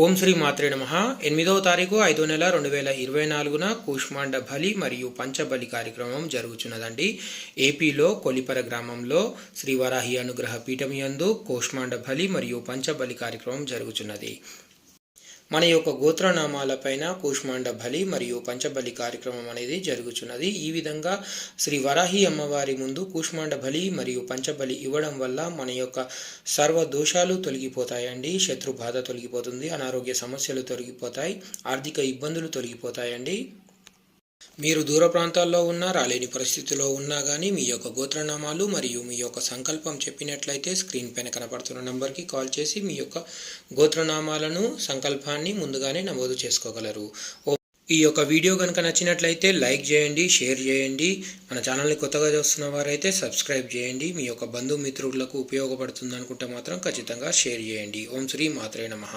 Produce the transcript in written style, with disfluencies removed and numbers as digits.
ఓం శ్రీ మాత్రే నమః. 8వ తారీఖు 5వ నెల 2024న కూష్మాండ బలి మరియు పంచబలి కార్యక్రమం జరుగుతున్నదండి. ఏపీలో కొలిపర గ్రామంలో శ్రీ వరాహి అనుగ్రహ పీఠం యందు కూష్మాండ బలి మరియు పంచబలి కార్యక్రమం జరుగుతున్నది. మన యొక్క గోత్రనామాలపైన కూష్మాండ బలి మరియు పంచబలి కార్యక్రమం అనేది జరుగుతున్నది. ఈ విధంగా శ్రీ వరాహి అమ్మవారి ముందు కూష్మాండ బలి మరియు పంచబలి ఇవ్వడం వల్ల మన యొక్క సర్వ దోషాలు తొలగిపోతాయండి. శత్రు బాధ తొలగిపోతుంది, అనారోగ్య సమస్యలు తొలగిపోతాయి, ఆర్థిక ఇబ్బందులు తొలగిపోతాయండి. మీరు దూర ప్రాంతాల్లో ఉన్నా, రాలేని పరిస్థితిలో ఉన్నా కానీ మీ యొక్క గోత్రనామాలు మరియు మీ యొక్క సంకల్పం చెప్పినట్లయితే స్క్రీన్ పైన కనపడుతున్న నంబర్కి కాల్ చేసి మీ యొక్క గోత్రనామాలను, సంకల్పాన్ని ముందుగానే నమోదు చేసుకోగలరు. ఈ యొక్క వీడియో కనుక నచ్చినట్లయితే లైక్ చేయండి, షేర్ చేయండి. మన ఛానల్ని కొత్తగా చూస్తున్న వారైతే సబ్స్క్రైబ్ చేయండి. మీ యొక్క బంధుమిత్రులకు ఉపయోగపడుతుంది అనుకుంటే మాత్రం ఖచ్చితంగా షేర్ చేయండి. ఓం శ్రీ మాత్రే నమః.